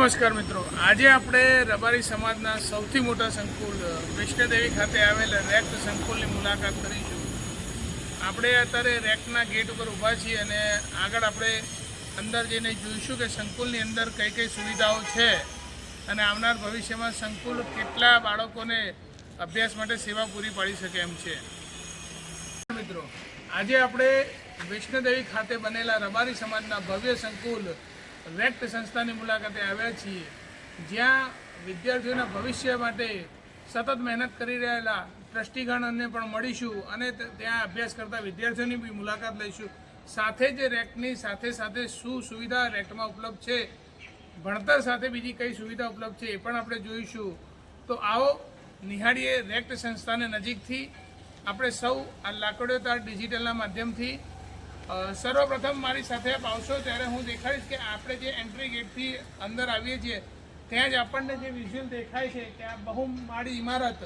નમસ્કાર મિત્રો, આજે આપણે રબારી સમાજના સૌથી મોટા સંકુલ વૈષ્ણોદેવી ખાતે આવેલ રેક્ટ સંકુલની મુલાકાત કરીશું। આપણે અત્યારે રેક્ટના ગેટ ઉપર ઊભા છીએ અને આગળ આપણે અંદર જઈને જોઈશું કે સંકુલની અંદર કઈ કઈ સુવિધાઓ છે અને આવનાર ભવિષ્યમાં સંકુલ કેટલા બાળકોને અભ્યાસ માટે સેવા પૂરી પાડી શકે એમ છે। મિત્રો, આજે આપણે વૈષ્ણોદેવી ખાતે બનેલા રબારી સમાજના ભવ્ય સંકુલ રેક્ટ સંસ્થાની મુલાકાતે આવ્યા છીએ, જ્યાં વિદ્યાર્થીઓના ભવિષ્ય માટે સતત મહેનત કરી રહેલા ટ્રસ્ટીગણને પણ મળીશું અને ત્યાં અભ્યાસ કરતા વિદ્યાર્થીઓની બી મુલાકાત લઈશું। સાથે જ રેક્ટની સાથે શું સુવિધા રેક્ટમાં ઉપલબ્ધ છે, ભણતર સાથે બીજી કઈ સુવિધા ઉપલબ્ધ છે એ પણ આપણે જોઈશું। તો આવો નિહાળીએ રેક્ટ સંસ્થાને નજીકથી। આપણે સૌ આ લાકડીઓ તાર ડિજિટલના માધ્યમથી સર્વપ્રથમ મારી સાથે આપ આવશો ત્યારે હું દેખાડીશ કે આપણે જે એન્ટ્રી ગેટથી અંદર આવીએ છીએ ત્યાં જ આપણને જે વિઝ્યુઅલ દેખાય છે કે આ બહુમાળી ઇમારત,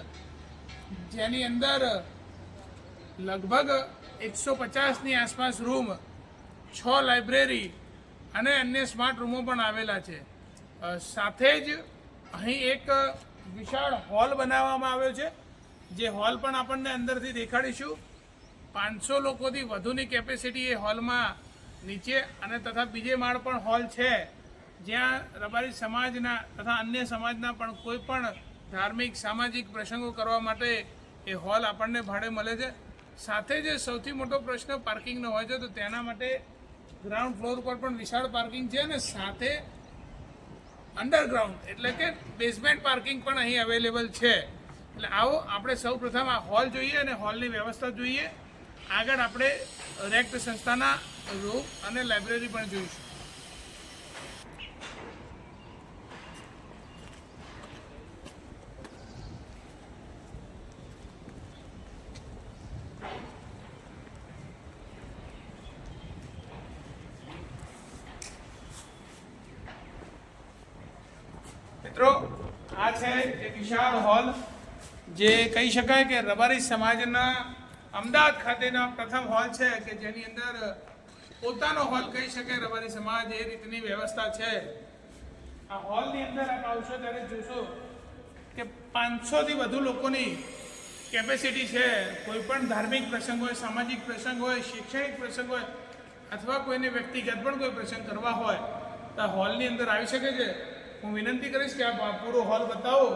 જેની અંદર લગભગ 150ની આસપાસ રૂમ, 6 લાઇબ્રેરી અને અન્ય સ્માર્ટ રૂમો પણ આવેલા છે। સાથે જ અહીં એક વિશાળ હોલ બનાવવામાં આવ્યો છે, જે હોલ પણ આપણને અંદરથી દેખાડીશું। 500 લોકોથી વધુની કેપેસિટી એ હોલમાં નીચે અને તથા બીજે માળ પણ હોલ છે, જ્યાં રબારી સમાજના તથા અન્ય સમાજના પણ કોઈ પણ ધાર્મિક સામાજિક પ્રસંગો કરવા માટે એ હોલ આપણને ભાડે મળે છે। સાથે જ સૌથી મોટો પ્રશ્ન પાર્કિંગનો હોય છે, તો તેના માટે ગ્રાઉન્ડ ફ્લોર પર પણ વિશાળ પાર્કિંગ છે અને સાથે અંડરગ્રાઉન્ડ એટલે કે બેઝમેન્ટ પાર્કિંગ પણ અહીં અવેલેબલ છે। એટલે આવો આપણે સૌ પ્રથમ આ હોલ જોઈએ અને હોલની વ્યવસ્થા જોઈએ। આગળ આપણે રેક્ટ સંસ્થાના રૂમ અને લાઇબ્રેરી પણ જોઈશું। મિત્રો, આ છે એક વિશાળ હોલ, જે કહી શકાય કે રબારી સમાજના અમદાવાદ ખાતેનો પ્રથમ હોલ છે કે જેની અંદર પોતાનો હોલ કહી શકે રબારી સમાજ, એ રીતની વ્યવસ્થા છે। આ હોલની અંદર આપ આવશો ત્યારે જોશો કે 500થી વધુ લોકોની કેપેસિટી છે। કોઈ પણ ધાર્મિક પ્રસંગ હોય, સામાજિક પ્રસંગ હોય, શૈક્ષણિક પ્રસંગ હોય અથવા કોઈને વ્યક્તિગત પણ કોઈ પ્રસંગ કરવા હોય તો આ હોલની અંદર આવી શકે છે। હું વિનંતી કરીશ કે આ પૂરો હોલ બતાવો।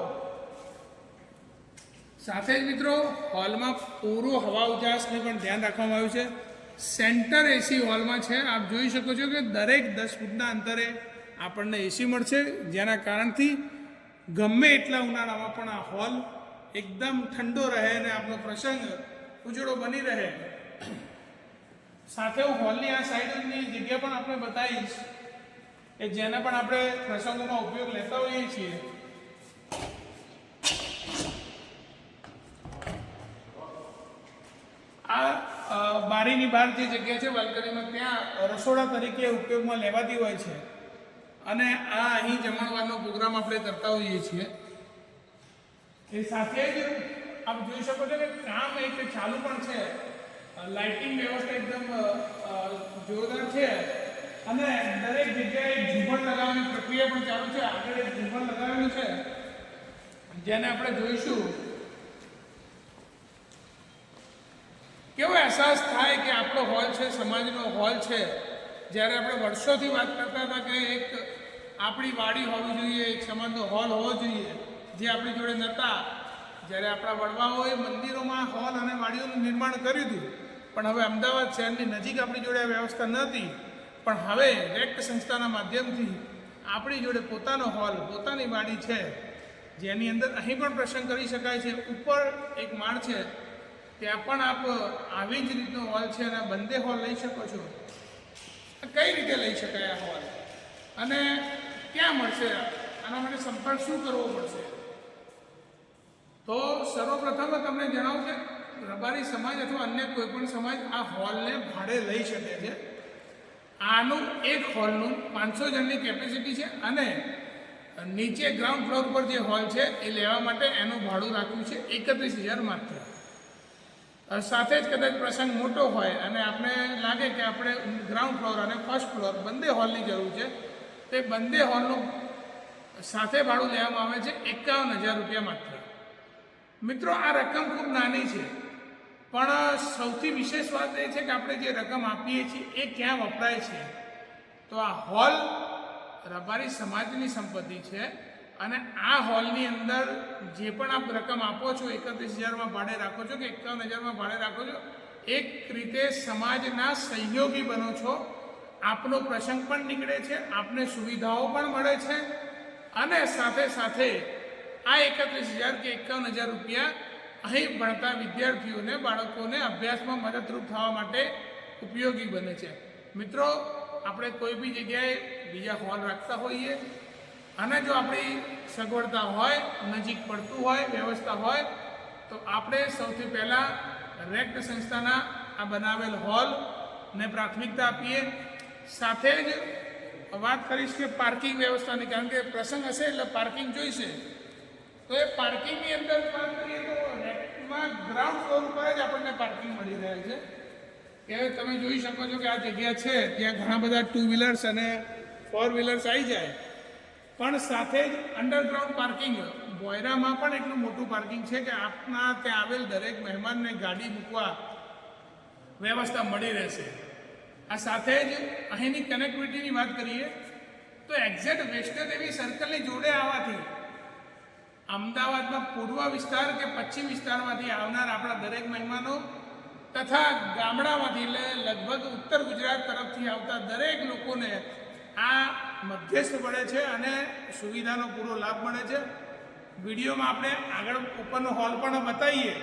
સાથે જ મિત્રો, હોલમાં પૂરું હવા ઉજાસને પણ ધ્યાન રાખવામાં આવ્યું છે। સેન્ટર એસી હોલમાં છે। આપ જોઈ શકો છો કે દરેક 10 ફૂટના અંતરે આપણને એસી મળશે, જેના કારણથી ગમે એટલા ઉનાળામાં પણ આ હોલ એકદમ ઠંડો રહે અને આપણો પ્રસંગ ઉજળો બની રહે। સાથે હું હોલની આ સાઈડની જગ્યા પણ આપણે બતાવીશ કે જેને પણ આપણે પ્રસંગોમાં ઉપયોગ લેતા હોઈએ છીએ। આ બારીની બહાર જે જગ્યા છે બાલ્કનીમાં, ત્યાં રસોડા તરીકે ઉપયોગમાં લેવાતી હોય છે અને આ અહીં જમણવારનો પ્રોગ્રામ આપણે કરતા હોઈએ છીએ। એ સાથે જ આપ જોઈ શકો છો કે કામ એક ચાલુ પણ છે। લાઇટિંગ વ્યવસ્થા એકદમ જોરદાર છે અને દરેક જગ્યાએ ઝુંમર લગાવવાની પ્રક્રિયા પણ ચાલુ છે। આગળ એક ઝુંમર લગાવેલું છે જેને આપણે જોઈશું। કેવો અહેસાસ થાય કે આપણો હોલ છે, સમાજનો હોલ છે। જ્યારે આપણે વર્ષોથી વાત કરતા હતા કે એક આપણી વાડી હોવી જોઈએ, એક સમાજનો હોલ હોવો જોઈએ, જે આપણી જોડે નહોતા। જ્યારે આપણા વડવાઓએ મંદિરોમાં હોલ અને વાડીઓનું નિર્માણ કર્યું હતું, પણ હવે અમદાવાદ શહેરની નજીક આપણી જોડે આ વ્યવસ્થા નહોતી। પણ હવે રેક્ટ સંસ્થાના માધ્યમથી આપણી જોડે પોતાનો હોલ, પોતાની વાડી છે, જેની અંદર અહીં પણ પ્રસંગ કરી શકાય છે। ઉપર એક માળ છે, ત્યાં પણ આપ આવી જ રીતનો હોલ છે અને બંને હોલ લઈ શકો છો। કઈ રીતે લઈ શકાય આ હોલ અને ક્યાં મળશે, આના માટે સંપર્ક શું કરવો પડશે? તો સર્વપ્રથમ તમને જણાવું કે રબારી સમાજ અથવા અન્ય કોઈ પણ સમાજ આ હોલને ભાડે લઈ શકે છે। આનું એક હોલનું 500 જણની કેપેસિટી છે અને નીચે ગ્રાઉન્ડ ફ્લોર પર જે હોલ છે એ લેવા માટે એનું ભાડું રાખ્યું છે 31,000 માત્ર। સાથે જ કદાચ પ્રસંગ મોટો હોય અને આપણે લાગે કે આપણે ગ્રાઉન્ડ ફ્લોર અને ફર્સ્ટ ફ્લોર બંને હોલની જરૂર છે, તે બંને હોલનું સાથે ભાડું લેવામાં આવે છે 51,000 રૂપિયા માત્ર. મિત્રો, આ રકમ ખૂબ નાની છે, પણ સૌથી વિશેષ વાત એ છે કે આપણે જે રકમ આપીએ છીએ એ ક્યાં વપરાય છે. તો આ હોલ રબારી સમાજની સંપત્તિ છે અને આ હોલની અંદર જે પણ આપ રકમ આપો છો, 31,000માં ભાડે રાખો છો કે 51,000માં ભાડે રાખો છો, એક રીતે સમાજના સહયોગી બનો છો. આપનો પ્રસંગ પણ નીકળે છે, આપને સુવિધાઓ પણ મળે છે અને સાથે સાથે આ 31,000 કે 51,000 રૂપિયા અહીં ભણતા વિદ્યાર્થીઓને, બાળકોને અભ્યાસમાં મદદરૂપ થવા માટે ઉપયોગી બને છે. મિત્રો, આપણે કોઈ બી જગ્યાએ બીજા હોલ રાખતા હોઈએ અને જો આપણી સગવડતા હોય, નજીક પડતું હોય, વ્યવસ્થા હોય, તો આપણે સૌથી પહેલાં રેક્ટ સંસ્થાના આ બનાવેલ હોલને પ્રાથમિકતા આપીએ. સાથે જ વાત કરીશ કે પાર્કિંગ વ્યવસ્થાની, કારણ કે પ્રસંગ હશે એટલે પાર્કિંગ જોઈશે. તો એ પાર્કિંગની અંદર વાત કરીએ તો રેક્ટમાં ગ્રાઉન્ડ ફ્લોર ઉપર જ આપણને પાર્કિંગ મળી રહે છે. કે તમે જોઈ શકો છો કે આ જગ્યા છે ત્યાં ઘણા બધા 2 વ્હીલર્સ અને 4 વ્હીલર્સ આવી જાય, પણ સાથે જ અંડરગ્રાઉન્ડ પાર્કિંગ બોયરામાં પણ એટલું મોટું પાર્કિંગ છે કે આપના ત્યાં આવેલ દરેક મહેમાનને ગાડી મૂકવા વ્યવસ્થા મળી રહેશે. આ સાથે જ અહીંની કનેક્ટિવિટીની વાત કરીએ તો એક્ઝેક્ટ વૈષ્ણોદેવી સર્કલની જોડે આવવાથી અમદાવાદમાં પૂર્વ વિસ્તાર કે પશ્ચિમ વિસ્તારમાંથી આવનાર આપણા દરેક મહેમાનો તથા ગામડામાંથી એટલે લગભગ ઉત્તર ગુજરાત તરફથી આવતા દરેક લોકોને આ મધ્યસ્થ પડે છે અને સુવિધાનો પૂરો લાભ મળે છે. વિડીયોમાં આપણે આગળ ઉપરનો હોલ પણ બતાવીએ,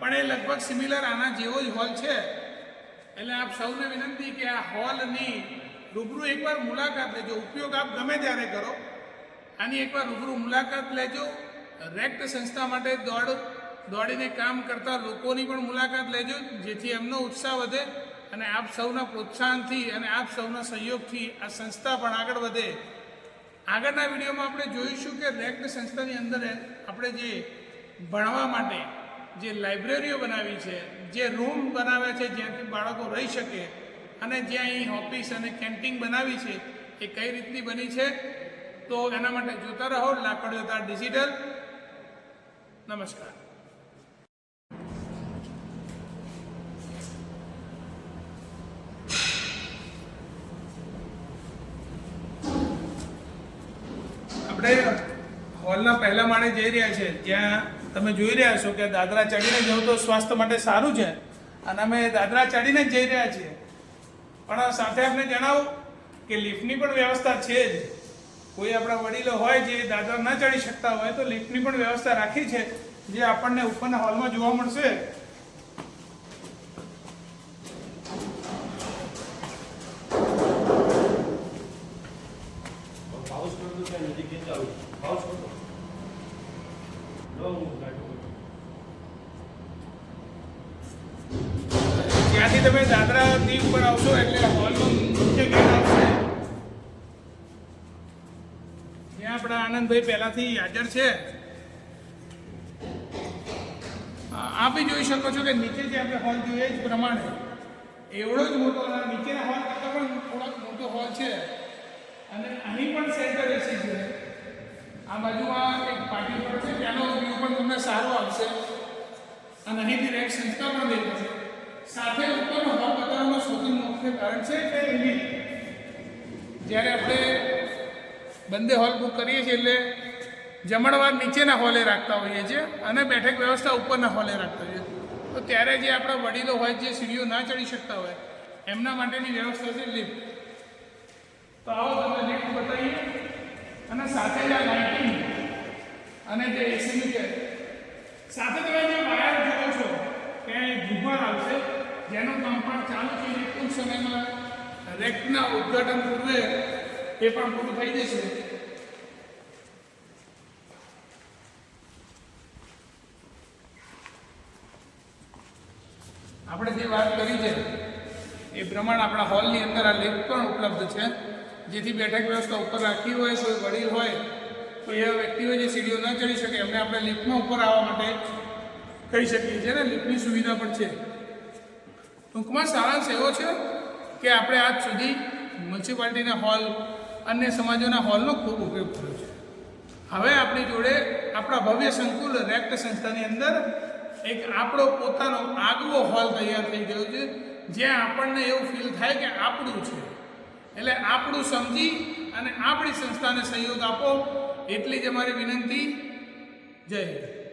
પણ એ લગભગ સિમિલર આના જેવો જ હોલ છે. એટલે આપ સૌને વિનંતી કે આ હોલની રૂબરૂ એકવાર મુલાકાત લેજો. ઉપયોગ આપ ગમે ત્યારે કરો, આની એકવાર રૂબરૂ મુલાકાત લેજો. રેક્ટ સંસ્થા માટે દોડીને કામ કરતા લોકોની પણ મુલાકાત લેજો, જેથી એમનો ઉત્સાહ વધે અને આપ સૌના પ્રોત્સાહનથી અને આપ સૌના સહયોગથી આ સંસ્થા પણ આગળ વધે. આગળના વિડીયોમાં આપણે જોઈશું કે રેક્ટ સંસ્થાની અંદર આપણે જે ભણવા માટે જે લાઇબ્રેરીઓ બનાવી છે, જે રૂમ બનાવ્યા છે જ્યાંથી બાળકો રહી શકે, અને જ્યાં અહીં ઓફિસ અને કેન્ટીન બનાવી છે એ કઈ રીતની બની છે. તો એના માટે જોતા રહો લાકડીઓ તાર ડિજિટલ. નમસ્કાર. આપણે હોલના પહેલા માળે જઈ રહ્યા છે, જ્યાં તમે જોઈ રહ્યા છો કે દાદરા ચડીને જવું તો સ્વાસ્થ્ય માટે સારું છે અને અમે દાદરા ચડીને જ જઈ રહ્યા છીએ. પણ સાથે આપણે જણાવું કે લિફ્ટની પણ વ્યવસ્થા છે જ. કોઈ આપણા વડીલો હોય જે દાદરા ન ચડી શકતા હોય તો લિફ્ટની પણ વ્યવસ્થા રાખી છે, જે આપણને ઉપરના હોલમાં જોવા મળશે. જ્યાંથી તમે દાદરાથી ઉપર આવશો એટલે હોલનો મુખ્ય ગેટ આવશે, જ્યાં આપણા આનંદભાઈ પહેલાથી હાજર છે. આપ બી જોઈ શકો છો કે નીચે જે આપણે હોલ જોઈએ જ પ્રમાણે એવડો જ મોટો, નીચેના હોલ કરતાં પણ થોડોક મોટો હોલ છે. અને અહીં પણ સેન્ટર એસી છે. આ બાજુમાં એક પાર્ટી પર છે, ત્યાંનો વ્યૂ પણ તમને સારો આવશે અને અહીંથી રેક સંસ્થા પણ દેખાશે. સાથે ઉપરનો હોલ બતાવવાનું સૌથી મુખ્ય કારણ છે કે જ્યારે આપણે બંને હોલ બુક કરીએ છીએ એટલે જમણવાર નીચેના હોલે રાખતા હોઈએ છીએ અને બેઠક વ્યવસ્થા ઉપરના હોલે રાખતા હોઈએ. તો ત્યારે જે આપણા વડીલો હોય, જે સીડીઓ ના ચડી શકતા હોય, એમના માટેની વ્યવસ્થા છે લિફ્ટ. તો આવો તમને લિફ્ટ બતાવીએ અને સાથે જ આ લાઇટિંગ અને જે એસીની છે, સાથે તમે જે વાયર જુઓ છો ત્યાં ઘૂંઘર આવશે, જેનું કામ પણ ચાલુ છે. ટૂંક સમયમાં રેક્ટના ઉદ્ઘાટન પૂર્વે એ પણ પૂરું થઈ જશે. આપણે જે વાત કરી છે એ પ્રમાણે આપણા હોલની અંદર આ લિફ્ટ પણ ઉપલબ્ધ છે, જેથી બેઠક વ્યવસ્થા ઉપર રાખી હોય, કોઈ વડીલ હોય, કોઈ એવા વ્યક્તિઓ જે સીડીઓ ન ચડી શકે એમને આપણે લિફ્ટમાં ઉપર આવવા માટે કહી શકીએ છીએ ને લિફ્ટની સુવિધા પણ છે. ટૂંકમાં સારાંશ એવો છે કે આપણે આજ સુધી મ્યુનિસિપાલિટીના હોલ, અન્ય સમાજોના હોલનો ખૂબ ઉપયોગ કર્યો છે. હવે આપણી જોડે આપણા ભવ્ય સંકુલ રેક્ટ સંસ્થાની અંદર એક આપણો પોતાનો આગવો હોલ તૈયાર થઈ ગયો છે, જ્યાં આપણને એવું ફીલ થાય કે આપણું છે. એટલે આપણું સમજી અને આપણી સંસ્થાને સહયોગ આપો, એટલી જ અમારી વિનંતી. જય હિન્દ.